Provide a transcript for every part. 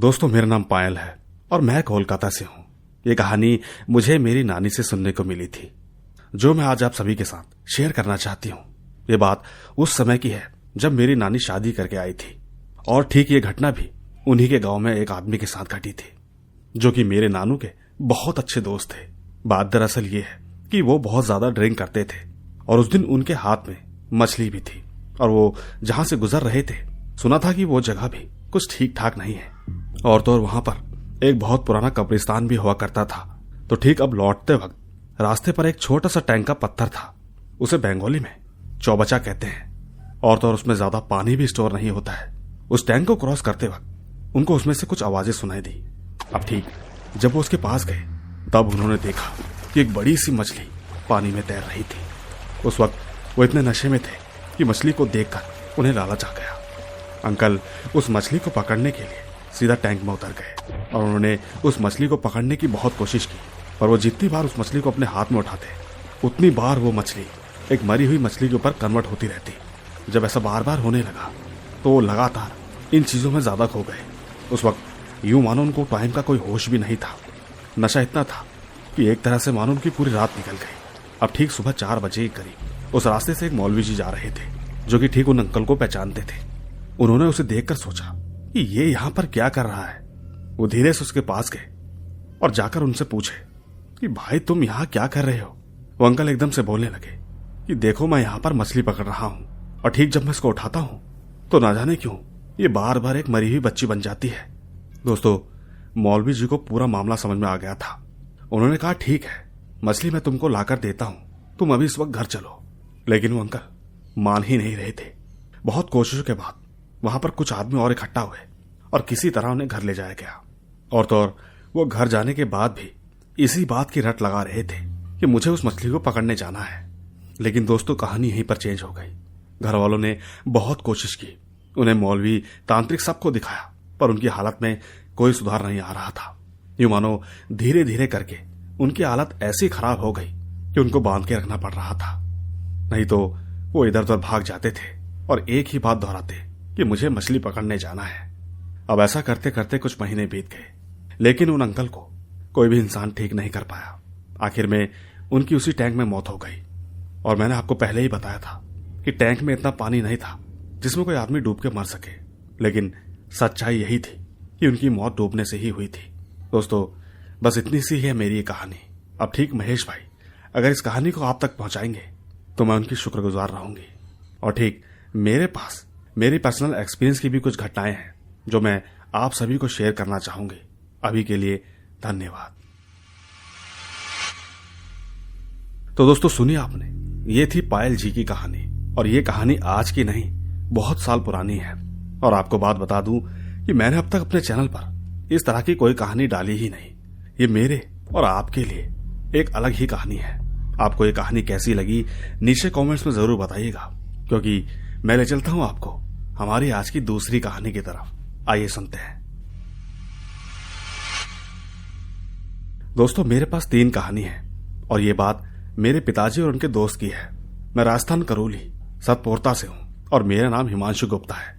दोस्तों, मेरा नाम पायल है और मैं कोलकाता से हूँ। ये कहानी मुझे मेरी नानी से सुनने को मिली थी, जो मैं आज आप सभी के साथ शेयर करना चाहती हूँ। ये बात उस समय की है जब मेरी नानी शादी करके आई थी, और ठीक ये घटना भी उन्हीं के गांव में एक आदमी के साथ घटी थी, जो कि मेरे नानू के बहुत अच्छे दोस्त थे। बात दरअसल ये है कि वो बहुत ज्यादा ड्रिंक करते थे और उस दिन उनके हाथ में मछली भी थी, और वो जहां से गुजर रहे थे सुना था कि वो जगह भी कुछ ठीक ठाक नहीं है, और तो और वहां पर एक बहुत पुराना कब्रिस्तान भी हुआ करता था। तो ठीक अब लौटते वक्त रास्ते पर एक छोटा सा टैंक का पत्थर था, उसे बंगाली में चौबचा कहते हैं, और तो और उसमें ज्यादा पानी भी स्टोर नहीं होता है। उस टैंक को क्रॉस करते वक्त उनको उसमें से कुछ आवाजें सुनाई दी। अब ठीक जब वो उसके पास गए तब उन्होंने देखा कि एक बड़ी सी मछली पानी में तैर रही थी। उस वक्त वो इतने नशे में थे कि मछली को देखकर उन्हें लालच आ गया। अंकल उस मछली को पकड़ने के लिए सीधा टैंक में उतर गए और उन्होंने उस मछली को पकड़ने की बहुत कोशिश की, पर वो जितनी बार उस मछली को अपने हाथ में उठाते उतनी बार वो मछली एक मरी हुई मछली के ऊपर कन्वर्ट होती रहती। जब ऐसा बार बार होने लगा तो वो लगातार इन चीजों में ज्यादा खो गए। उस वक्त यूं मानो उनको टाइम का कोई होश भी नहीं था। नशा इतना था कि एक तरह से मानो उनकी पूरी रात निकल गई। अब ठीक सुबह 4 बजे के करीब उस रास्ते से एक मौलवी जी जा रहे थे, जो कि ठीक उन अंकल को पहचानते थे। उन्होंने उसे देखकर सोचा कि ये यहाँ पर क्या कर रहा है। वो धीरे से उसके पास गए और जाकर उनसे पूछे कि भाई तुम यहाँ क्या कर रहे हो। वो अंकल एकदम से बोलने लगे कि देखो मैं यहाँ पर मछली पकड़ रहा हूँ, और ठीक जब मैं इसको उठाता हूँ तो ना जाने क्यों ये बार बार एक मरी हुई बच्ची बन जाती है। दोस्तों, मौलवी जी को पूरा मामला समझ में आ गया था। उन्होंने कहा ठीक है, मछली मैं तुमको लाकर देता हूँ, तुम अभी इस वक्त घर चलो। लेकिन वो अंकल मान ही नहीं रहे थे। बहुत कोशिशों के बाद वहां पर कुछ आदमी और इकट्ठा हुए और किसी तरह उन्हें घर ले जाया गया। और तो और वो घर जाने के बाद भी इसी बात की रट लगा रहे थे कि मुझे उस मछली को पकड़ने जाना है। लेकिन दोस्तों, कहानी यहीं पर चेंज हो गई। घर वालों ने बहुत कोशिश की, उन्हें मौलवी, तांत्रिक सबको दिखाया, पर उनकी हालत में कोई सुधार नहीं आ रहा था। यूं मानो धीरे धीरे करके उनकी हालत ऐसी खराब हो गई कि उनको बांध के रखना पड़ रहा था, नहीं तो वो इधर उधर भाग जाते थे और एक ही बात दोहराते कि मुझे मछली पकड़ने जाना है। अब ऐसा करते करते कुछ महीने बीत गए, लेकिन उन अंकल को कोई भी इंसान ठीक नहीं कर पाया। आखिर में उनकी उसी टैंक में मौत हो गई। और मैंने आपको पहले ही बताया था कि टैंक में इतना पानी नहीं था जिसमें कोई आदमी डूब के मर सके, लेकिन सच्चाई यही थी कि उनकी मौत डूबने से ही हुई थी। दोस्तों, बस इतनी सी है मेरी ये कहानी। अब ठीक महेश भाई अगर इस कहानी को आप तक पहुंचाएंगे तो मैं उनकी शुक्रगुजार रहूंगी। और ठीक मेरे पास मेरी पर्सनल एक्सपीरियंस की भी कुछ घटनाएं हैं जो मैं आप सभी को शेयर करना चाहूंगी। अभी के लिए धन्यवाद। तो दोस्तों, सुनिए आपने, ये थी पायल जी की कहानी, और ये कहानी आज की नहीं बहुत साल पुरानी है। और आपको बात बता दूं कि मैंने अब तक अपने चैनल पर इस तरह की कोई कहानी डाली ही नहीं। ये मेरे और आपके लिए एक अलग ही कहानी है। आपको ये कहानी कैसी लगी नीचे कमेंट्स में जरूर बताइएगा, क्योंकि मैं ले चलता हूं आपको हमारी आज की दूसरी कहानी की तरफ। आइए सुनते हैं। दोस्तों, मेरे पास 3 कहानी है, और ये बात मेरे पिताजी और उनके दोस्त की है। मैं राजस्थान करौली सतपोरता से हूं और मेरा नाम हिमांशु गुप्ता है।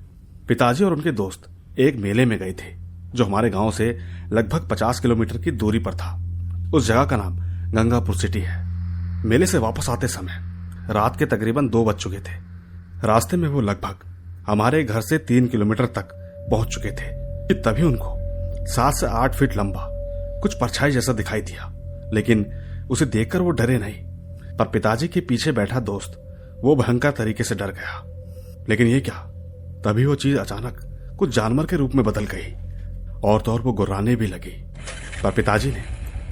पिताजी और उनके दोस्त एक मेले में गए थे, जो हमारे गांव से लगभग 50 किलोमीटर की दूरी पर था। उस जगह का नाम गंगापुर सिटी है। मेले से वापस आते समय रात के तकरीबन 2 बज चुके थे। रास्ते में वो लगभग हमारे घर से 3 किलोमीटर तक पहुंच चुके थे कि तभी उनको 7 से 8 फीट लंबा कुछ परछाई जैसा दिखाई दिया। लेकिन उसे देखकर वो डरे नहीं, पर पिताजी के पीछे बैठा दोस्त वो भयंकर तरीके से डर गया। लेकिन ये क्या, तभी वो चीज अचानक कुछ जानवर के रूप में बदल गई, और तो और वो गुर्राने भी लगी। पर पिताजी ने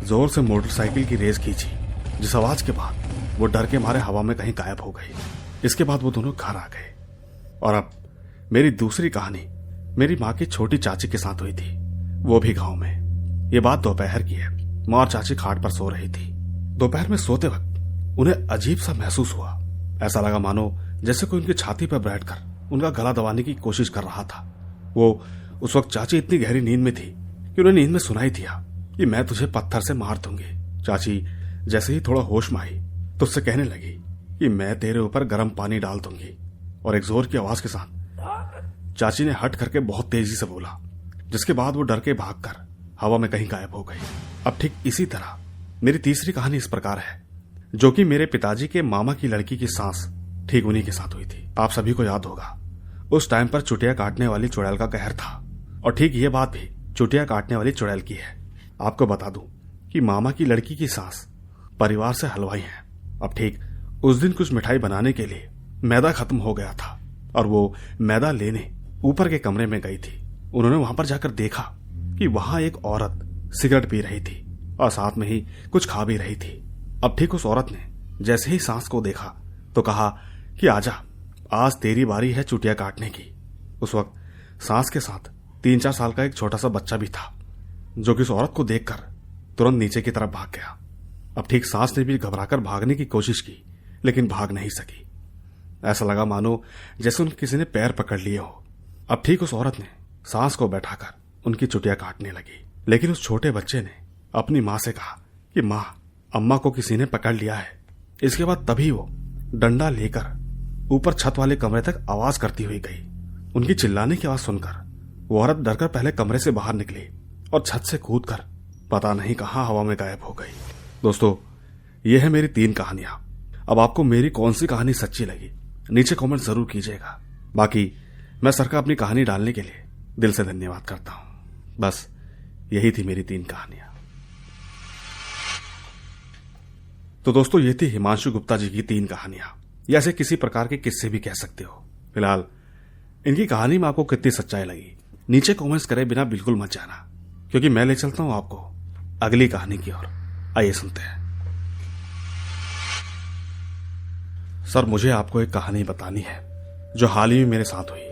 जोर से मोटरसाइकिल की रेस खींची, जिस आवाज के बाद वो डर के मारे हवा में कहीं गायब हो गई। इसके बाद वो दोनों घर आ गए। और अब मेरी दूसरी कहानी मेरी माँ की छोटी चाची के साथ हुई थी, वो भी गांव में। ये बात दोपहर की है। माँ और चाची खाट पर सो रही थी। दोपहर में सोते वक्त उन्हें अजीब सा महसूस हुआ। ऐसा लगा मानो जैसे कोई उनकी छाती पर बैठकर उनका गला दबाने की कोशिश कर रहा था। वो उस वक्त चाची इतनी गहरी नींद में थी कि उन्हें नींद में सुनाई दिया कि मैं तुझे पत्थर से मार दूंगी। चाची जैसे ही थोड़ा होश में आई तो उससे कहने लगी कि मैं तेरे ऊपर गर्म पानी डाल दूंगी। और एक जोर की आवाज के साथ चाची ने हट करके बहुत तेजी से बोला जिसके बाद वो डर के भागकर हवा में कहीं गायब हो गई। अब ठीक इसी तरह मेरी तीसरी कहानी इस प्रकार है, जो कि मेरे पिताजी के मामा की लड़की की सांस ठीक उन्हीं के साथ हुई थी। आप सभी को याद होगा उस टाइम पर चुटिया काटने वाली चुड़ैल का कहर था, और ठीक ये बात भी चुटिया काटने वाली चुड़ैल की है। आपको बता दूं कि मामा की लड़की की सास परिवार से हलवाई है। अब ठीक उस दिन कुछ मिठाई बनाने के लिए मैदा खत्म हो गया था और वो मैदा लेने ऊपर के कमरे में गई थी। उन्होंने वहां पर जाकर देखा कि वहां एक औरत सिगरेट पी रही थी और साथ में ही कुछ खा भी रही थी। अब ठीक उस औरत ने जैसे ही सास को देखा तो कहा कि आजा, आज तेरी बारी है चुटिया काटने की। उस वक्त सास के साथ 3-4 साल का एक छोटा सा बच्चा भी था, जो कि उस औरत को देखकर तुरंत नीचे की तरफ भाग गया। अब ठीक सास ने भी घबराकर भागने की कोशिश की, लेकिन भाग नहीं सकी। ऐसा लगा मानो जैसे उनके किसी ने पैर पकड़ लिए हो। अब ठीक उस औरत ने सास को बैठाकर उनकी चुटिया काटने लगी, लेकिन उस छोटे बच्चे ने अपनी मां से कहा कि मां, अम्मा को किसी ने पकड़ लिया है। इसके बाद तभी वो डंडा लेकर ऊपर छत वाले कमरे तक आवाज करती हुई गई। उनकी चिल्लाने की आवाज सुनकर वो औरत डरकर पहले कमरे से बाहर निकली और छत से कूदकर पता नहीं कहां हवा में गायब हो गई। दोस्तों, ये है मेरी 3 कहानियां। अब आपको मेरी कौन सी कहानी सच्ची लगी नीचे कमेंट जरूर कीजिएगा। बाकी मैं सर का अपनी कहानी डालने के लिए दिल से धन्यवाद करता हूं। बस यही थी मेरी 3 कहानियां। तो दोस्तों, ये थी हिमांशु गुप्ता जी की 3 कहानियां, या ऐसे किसी प्रकार के किस्से भी कह सकते हो। फिलहाल इनकी कहानी में आपको कितनी सच्चाई लगी नीचे कमेंट्स करे बिना बिल्कुल मत जाना, क्योंकि मैं ले चलता हूं आपको अगली कहानी की ओर। आइए सुनते हैं। सर, मुझे आपको एक कहानी बतानी है जो हाल ही में मेरे साथ हुई।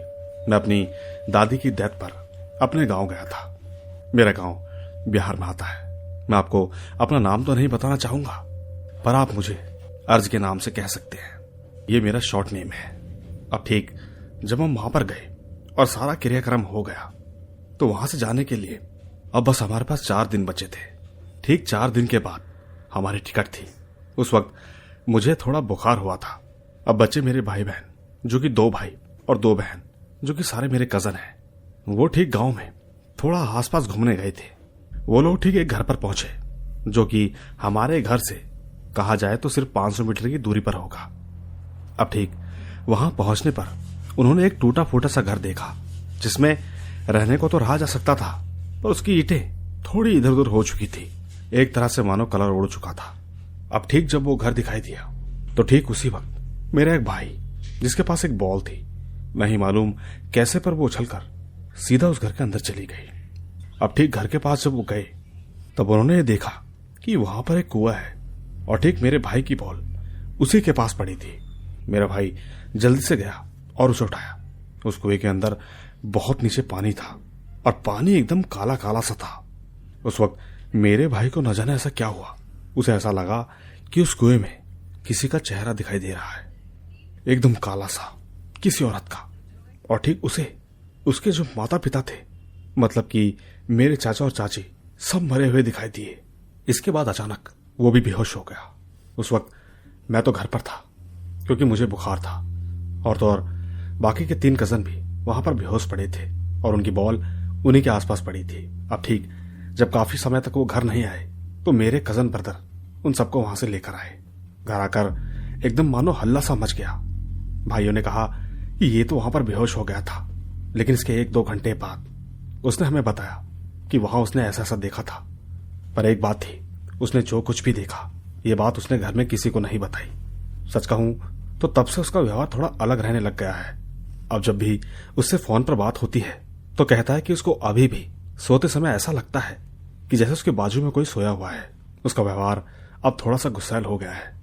मैं अपनी दादी की डेथ पर अपने गांव गया था। मेरा गांव बिहार में आता है। मैं आपको अपना नाम तो नहीं बताना चाहूंगा, पर आप मुझे अर्ज के नाम से कह सकते हैं। ये मेरा शॉर्ट नेम है। अब ठीक जब हम वहां पर गए और सारा क्रियाक्रम हो गया, तो वहां से जाने के लिए अब बस हमारे पास 4 दिन बचे थे। ठीक 4 दिन के बाद हमारी टिकट थी। उस वक्त मुझे थोड़ा बुखार हुआ था। अब बच्चे मेरे भाई बहन, जो कि 2 भाई और 2 बहन, जो कि सारे मेरे कजन हैं, वो ठीक गांव में थोड़ा आसपास घूमने गए थे। वो लोग ठीक एक घर पर पहुंचे, जो कि हमारे घर से कहा जाए तो सिर्फ 500 मीटर की दूरी पर होगा। अब ठीक वहां पहुंचने पर उन्होंने एक टूटा फूटा सा घर देखा, जिसमें रहने को तो रहा जा सकता था, पर उसकी ईंटें थोड़ी इधर उधर हो चुकी थी। एक तरह से मानो कलर उड़ चुका था। अब ठीक जब वो घर दिखाई दिया, तो ठीक उसी वक्त मेरा एक भाई, जिसके पास एक बॉल थी, नहीं मालूम कैसे पर वो उछलकर सीधा उस घर के अंदर चली गई। अब ठीक घर के पास जब वो गए, तब उन्होंने ये देखा कि वहां पर एक कुआं है और ठीक मेरे भाई की बॉल उसी के पास पड़ी थी। मेरा भाई जल्दी से गया और उसे उठाया। उस कुएं के अंदर बहुत नीचे पानी था और पानी एकदम काला काला सा था। उस वक्त मेरे भाई को न जाने ऐसा क्या हुआ, उसे ऐसा लगा कि उस कुएं में किसी का चेहरा दिखाई दे रहा है, एकदम काला सा, किसी औरत का। और ठीक उसे उसके जो माता पिता थे, मतलब कि मेरे चाचा और चाची, सब मरे हुए दिखाई दिए। इसके बाद अचानक वो भी बेहोश हो गया। उस वक्त मैं तो घर पर था, क्योंकि मुझे बुखार था, और तो और बाकी के 3 कजन भी वहां पर बेहोश पड़े थे और उनकी बॉल उन्हीं के आसपास पड़ी थी। अब ठीक जब काफी समय तक वो घर नहीं आए, तो मेरे कजन ब्रदर उन सबको वहां से लेकर आए। घर आकर एकदम मानो हल्ला सा मच गया। भाइयों ने कहा कि ये तो वहां पर बेहोश हो गया था, लेकिन इसके 1-2 घंटे बाद उसने हमें बताया कि वहां उसने ऐसा ऐसा देखा था। पर एक बात थी, उसने जो कुछ भी देखा, ये बात उसने घर में किसी को नहीं बताई। सच कहूं तो तब से उसका व्यवहार थोड़ा अलग रहने लग गया है। अब जब भी उससे फोन पर बात होती है, तो कहता है कि उसको अभी भी सोते समय ऐसा लगता है कि जैसे उसके बाजू में कोई सोया हुआ है। उसका व्यवहार अब थोड़ा सा गुस्सैल हो गया है।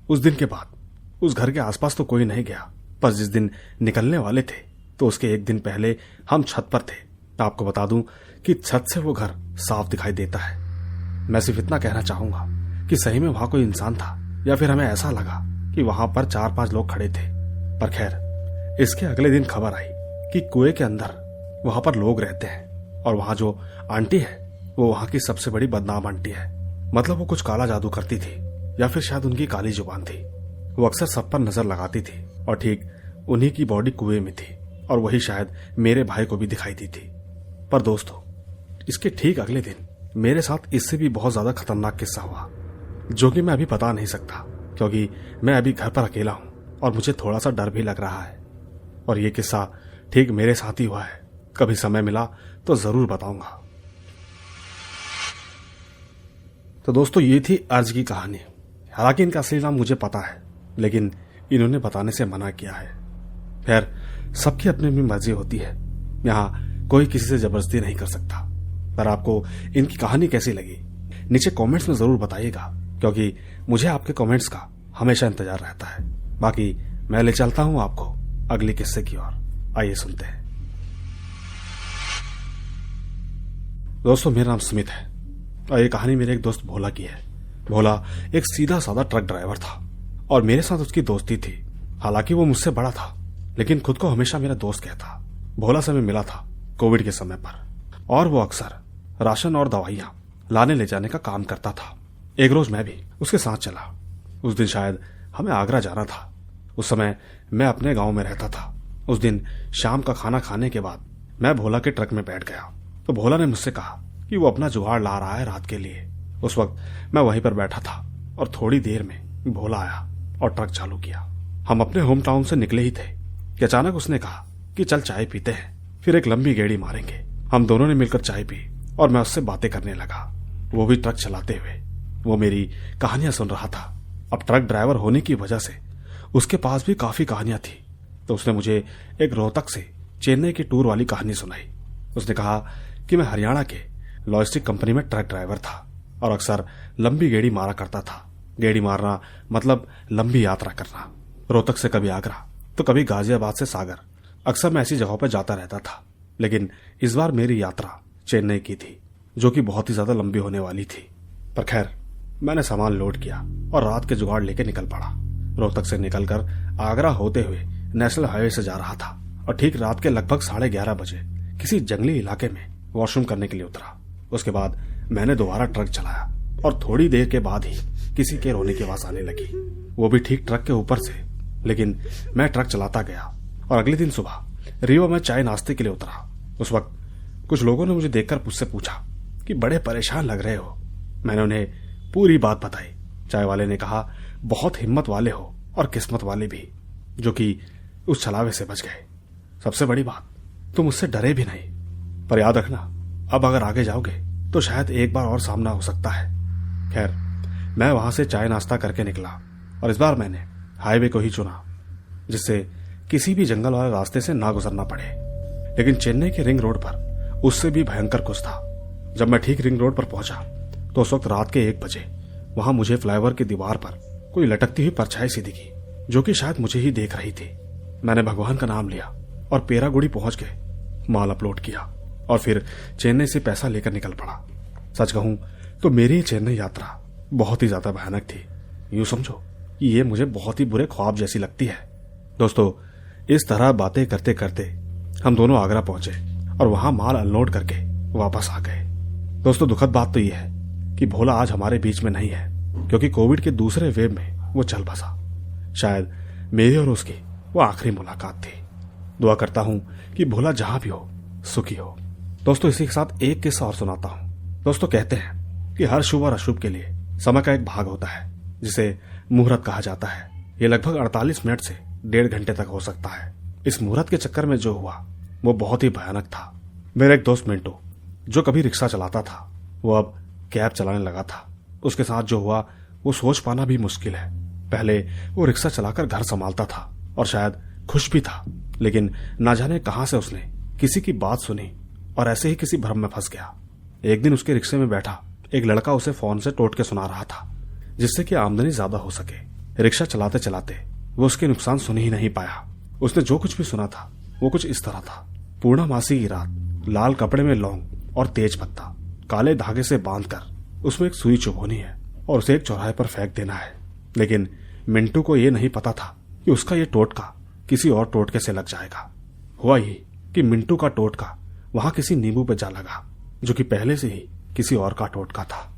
उस दिन के बाद उस घर के आसपास तो कोई नहीं गया, पर जिस दिन निकलने वाले थे, तो उसके 1 दिन पहले हम छत पर थे। आपको बता दूं कि छत से वो घर साफ दिखाई देता है। मैं सिर्फ इतना कहना चाहूंगा कि सही में वहां कोई इंसान था, या फिर हमें ऐसा लगा कि वहां पर 4-5 लोग खड़े थे। पर खैर, इसके अगले दिन खबर आई कि कुएं के अंदर वहां पर लोग रहते हैं, और वहां जो आंटी है, वो वहां की सबसे बड़ी बदनाम आंटी है। मतलब वो कुछ काला जादू करती थी, या फिर शायद उनकी काली जुबान थी। वो अक्सर सब पर नजर लगाती थी, और ठीक उन्हीं की बॉडी कुएं में थी, और वही शायद मेरे भाई को भी दिखाई दी थी। पर दोस्तों, इसके ठीक अगले दिन मेरे साथ इससे भी बहुत ज्यादा खतरनाक किस्सा हुआ, जो कि मैं अभी बता नहीं सकता क्योंकि मैं अभी घर पर अकेला हूं और मुझे थोड़ा सा डर भी लग रहा है। और ये किस्सा ठीक मेरे साथ ही हुआ है। कभी समय मिला तो जरूर बताऊंगा। तो दोस्तों, ये थी अर्ज की कहानी। हालांकि इनका असली नाम मुझे पता है, लेकिन इन्होंने बताने से मना किया है। खैर, सबकी अपनी अपनी मर्जी होती है, यहाँ कोई किसी से जबरदस्ती नहीं कर सकता। पर आपको इनकी कहानी कैसी लगी नीचे कमेंट्स में जरूर बताइएगा, क्योंकि मुझे आपके कमेंट्स का हमेशा इंतजार रहता है। बाकी मैं ले चलता हूं आपको अगले किस्से की ओर। आइए सुनते हैं। दोस्तों, मेरा नाम सुमित है और ये कहानी मेरे एक दोस्त भोला की है। भोला एक सीधा साधा ट्रक ड्राइवर था और मेरे साथ उसकी दोस्ती थी। हालांकि वो मुझसे बड़ा था, लेकिन खुद को हमेशा मेरा दोस्त कहता। भोला से मैं मिला था कोविड के समय पर और वो अक्सर राशन और दवाइयां लाने ले जाने का काम करता था। एक रोज मैं भी उसके साथ चला। उस दिन शायद हमें आगरा जाना था। उस समय मैं अपने गांव में रहता था। उस दिन शाम का खाना खाने के बाद मैं भोला के ट्रक में बैठ गया तो भोला ने मुझसे कहा कि वो अपना जुगाड़ ला रहा है रात के लिए। उस वक्त मैं वहीं पर बैठा था और थोड़ी देर में भोला आया और ट्रक चालू किया। हम अपने होम टाउन से निकले ही थे कि अचानक उसने कहा कि चल चाय पीते हैं, फिर एक लंबी गेड़ी मारेंगे। हम दोनों ने मिलकर चाय पी और मैं उससे बातें करने लगा, वो भी ट्रक चलाते हुए। वो मेरी कहानियां सुन रहा था। अब ट्रक ड्राइवर होने की वजह से उसके पास भी काफी कहानियां थी। तो उसने मुझे एक रोहतक से चेन्नई की टूर वाली कहानी सुनाई। उसने कहा कि मैं हरियाणा के लॉजिस्टिक कंपनी में ट्रक ड्राइवर था और अक्सर लंबी गेड़ी मारा करता था। गेड़ी मारना मतलब लंबी यात्रा करना। रोहतक से कभी आगरा तो कभी गाजियाबाद से सागर। अक्सर मैं ऐसी जगहों पर जाता रहता था, लेकिन इस बार मेरी यात्रा चेन्नई की थी, जो कि बहुत ही ज्यादा लंबी होने वाली थी। पर खैर, मैंने सामान लोड किया और रात के जुगाड़ लेके निकल पड़ा। रोहतक से निकलकर आगरा होते हुए नेशनल हाईवे से जा रहा था और ठीक रात के लगभग 11:30 बजे किसी जंगली इलाके में वॉशरूम करने के लिए उतरा। उसके बाद मैंने दोबारा ट्रक चलाया और थोड़ी देर के बाद ही किसी के रोने की आवाज आने लगी, वो भी ठीक ट्रक के ऊपर से। लेकिन मैं ट्रक चलाता गया और अगले दिन सुबह रीवा में चाय नाश्ते के लिए उतरा। उस वक्त कुछ लोगों ने मुझे देखकर मुझसे पूछा कि बड़े परेशान लग रहे हो। मैंने उन्हें पूरी बात बताई। चाय वाले ने कहा, बहुत हिम्मत वाले हो और किस्मत वाले भी, जो कि उस छलावे से बच गए। सबसे बड़ी बात, तुम उससे डरे भी नहीं। पर याद रखना, अब अगर आगे जाओगे तो शायद एक बार और सामना हो सकता है। खैर, मैं वहां से चाय नाश्ता करके निकला और इस बार मैंने हाईवे को ही चुना, जिससे किसी भी जंगल वाले रास्ते से ना गुजरना पड़े। लेकिन चेन्नई के रिंग रोड पर उससे भी भयंकर कुछ था। जब मैं ठीक रिंग रोड पर पहुंचा तो उस वक्त रात के 1 बजे वहां मुझे फ्लाईओवर की दीवार पर कोई लटकती हुई परछाई सी दिखी, जो कि शायद मुझे ही देख रही थी। मैंने भगवान का नाम लिया और पेरागुड़ी पहुंच गए, माल अपलोड किया और फिर चेन्नई से पैसा लेकर निकल पड़ा। सच कहूं तो मेरी चेन्नई यात्रा बहुत ही ज्यादा भयानक थी। यूं समझो कि ये मुझे बहुत ही बुरे ख्वाब जैसी लगती है। दोस्तों, इस तरह बातें करते करते हम दोनों आगरा पहुंचे और वहां माल अनलोड करके वापस आ गए। दोस्तों, दुखद बात तो यह है कि भोला आज हमारे बीच में नहीं है, क्योंकि कोविड के दूसरे वेव में वो चल बसा। शायद मेरी और उसकी वो आखिरी मुलाकात थी। दुआ करता हूं कि भोला जहां भी हो सुखी हो। दोस्तों, इसी के साथ एक किस्सा और सुनाता हूं। दोस्तों, कहते हैं कि हर शुभ और अशुभ के लिए समय का एक भाग होता है, जिसे मुहूर्त कहा जाता है। ये लगभग 48 मिनट से 1.5 घंटे तक हो सकता है। इस मुहूर्त के चक्कर में जो हुआ वो बहुत ही भयानक था। मेरा एक दोस्त मिंटू, जो कभी रिक्शा चलाता था, वो अब कैब चलाने लगा था। उसके साथ जो हुआ वो सोच पाना भी मुश्किल है। पहले वो रिक्शा चलाकर घर संभालता था और शायद खुश भी था, लेकिन ना जाने कहां से उसने किसी की बात सुनी और ऐसे ही किसी भ्रम में फंस गया। एक दिन उसके रिक्शे में बैठा एक लड़का उसे फोन से टोट के सुना रहा था, जिससे कि आमदनी ज्यादा हो सके। रिक्शा चलाते चलाते वो उसके नुकसान सुन ही नहीं पाया। उसने जो कुछ भी सुना था वो कुछ इस तरह था: पूर्णमासी की रात, लाल कपड़े में लौंग और तेज पत्ता काले धागे से बांधकर उसमें एक सुई चुभोनी है और उसे एक चौराहे पर फेंक देना है। लेकिन मिंटू को यह नहीं पता था कि उसका ये टोटका किसी और टोटके से लग जाएगा। हुआ ये कि मिंटू का टोटका वहां किसी नींबू पे जा लगा, जो कि पहले से ही किसी और का टोटका था।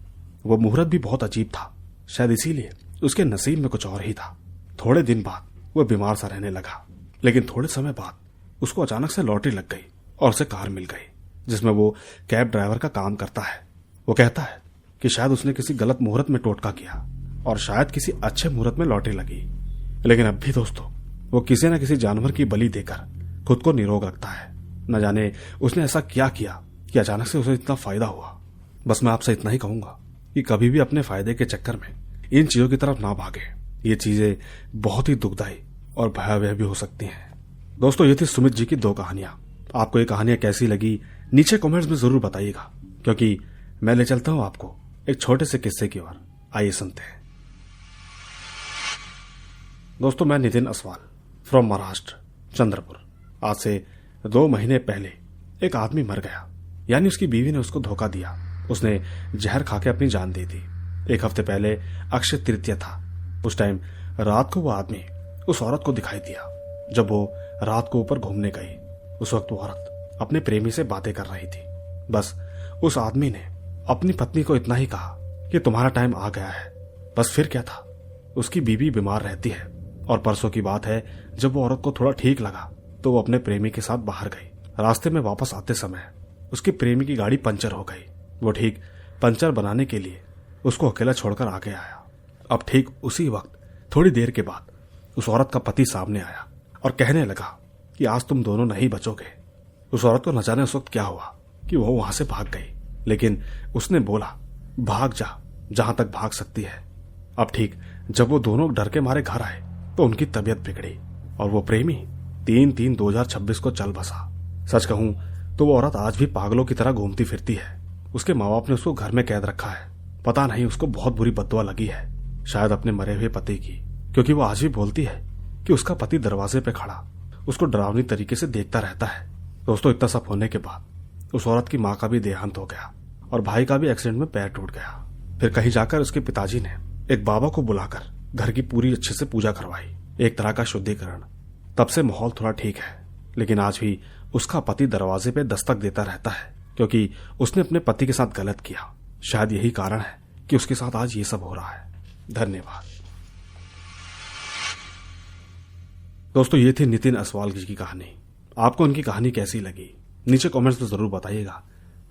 वो मुहूर्त भी बहुत अजीब था, शायद इसीलिए उसके नसीब में कुछ और ही था। थोड़े दिन बाद वो बीमार सा रहने लगा, लेकिन थोड़े समय बाद उसको अचानक से लॉटरी लग गई और उसे कार मिल गई। जिसमें वो कैब ड्राइवर का काम करता है। वो कहता है कि शायद उसने किसी गलत मुहूर्त में टोटका किया और शायद किसी अच्छे मुहूर्त में लॉटरी लगी, लेकिन अब भी दोस्तों वो किसी न किसी जानवर की बलि देकर खुद को निरोग रखता है। न जाने उसने ऐसा क्या किया कि अचानक से उसे इतना फायदा हुआ। बस मैं आपसे इतना ही कहूंगा कि कभी भी अपने फायदे के चक्कर में इन चीजों की तरफ ना भागे। ये चीजें बहुत ही दुखदायी और भयावह भी हो सकती हैं। दोस्तों ये थी सुमित जी की 2 कहानियां। आपको ये कहानियां कैसी लगी नीचे कमेंट्स में जरूर बताइएगा, क्योंकि मैं ले चलता हूं आपको एक छोटे से किस्से की ओर। आइए सुनते हैं। दोस्तों मैं नितिन असवाल फ्रॉम महाराष्ट्र, चंद्रपुर। आज से 2 महीने पहले एक आदमी मर गया, यानी उसकी बीवी ने उसको धोखा दिया। उसने जहर खा के अपनी जान दी थी। 1 हफ्ते पहले अक्षय तृतीया था। उस टाइम रात को वो आदमी उस औरत को दिखाई दिया। जब वो रात को ऊपर घूमने गई, उस वक्त वो औरत अपने प्रेमी से बातें कर रही थी। बस उस आदमी ने अपनी पत्नी को इतना ही कहा कि तुम्हारा टाइम आ गया है। बस फिर क्या था, उसकी बीवी बीमार रहती है और परसों की बात है जब वो औरत को थोड़ा ठीक लगा तो वो अपने प्रेमी के साथ बाहर गई। रास्ते में वापस आते समय उसके प्रेमी की गाड़ी पंचर हो गई। वो ठीक पंचर बनाने के लिए उसको अकेला छोड़कर आगे आया। अब ठीक उसी वक्त थोड़ी देर के बाद उस औरत का पति सामने आया और कहने लगा कि आज तुम दोनों नहीं बचोगे। उस औरत को न जाने उस वक्त क्या हुआ कि वो वहां से भाग गई, लेकिन उसने बोला भाग जा जहां तक भाग सकती है। अब ठीक जब वो दोनों डर के मारे घर आए तो उनकी तबीयत बिगड़ी और वो प्रेमी 3/3/2026 को चल बसा। सच कहूं तो वो औरत आज भी पागलों की तरह घूमती फिरती है। उसके माँ बाप ने उसको घर में कैद रखा है। पता नहीं उसको बहुत बुरी बद्दुआ लगी है, शायद अपने मरे हुए पति की, क्योंकि वो आज भी बोलती है कि उसका पति दरवाजे पे खड़ा उसको डरावनी तरीके से देखता रहता है। दोस्तों इतना सब होने के बाद उस औरत की माँ का भी देहांत हो गया और भाई का भी एक्सीडेंट में पैर टूट गया। फिर कहीं जाकर उसके पिताजी ने एक बाबा को बुलाकर घर की पूरी अच्छे से पूजा करवाई, एक तरह का शुद्धिकरण। तब से माहौल थोड़ा ठीक है, लेकिन आज भी उसका पति दरवाजे पे दस्तक देता रहता है, क्योंकि उसने अपने पति के साथ गलत किया। शायद यही कारण है कि उसके साथ आज ये सब हो रहा है। धन्यवाद। दोस्तों ये थी नितिन असवाल जी की कहानी। आपको उनकी कहानी कैसी लगी नीचे कमेंट्स में जरूर बताइएगा।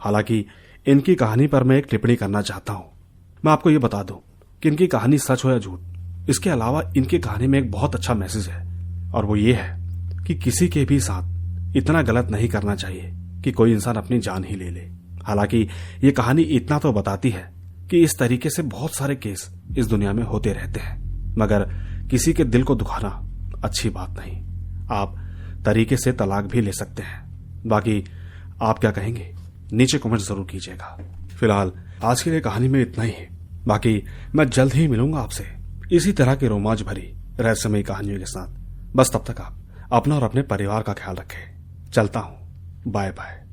हालांकि इनकी कहानी पर मैं एक टिप्पणी करना चाहता हूं। मैं आपको ये बता दूं कि इनकी कहानी सच हो या झूठ, इसके अलावा इनकी कहानी में एक बहुत अच्छा मैसेज है, और वो ये है कि किसी के भी साथ इतना गलत नहीं करना चाहिए कि कोई इंसान अपनी जान ही ले ले। हालांकि ये कहानी इतना तो बताती है कि इस तरीके से बहुत सारे केस इस दुनिया में होते रहते हैं, मगर किसी के दिल को दुखाना अच्छी बात नहीं। आप तरीके से तलाक भी ले सकते हैं। बाकी आप क्या कहेंगे नीचे कमेंट जरूर कीजिएगा। फिलहाल आज के लिए कहानी में इतना ही है। बाकी मैं जल्द ही मिलूंगा आपसे इसी तरह की रोमांच भरी रहस्यमयी कहानियों के साथ। बस तब तक आप अपना और अपने परिवार का ख्याल रखें। चलता हूं, बाय बाय।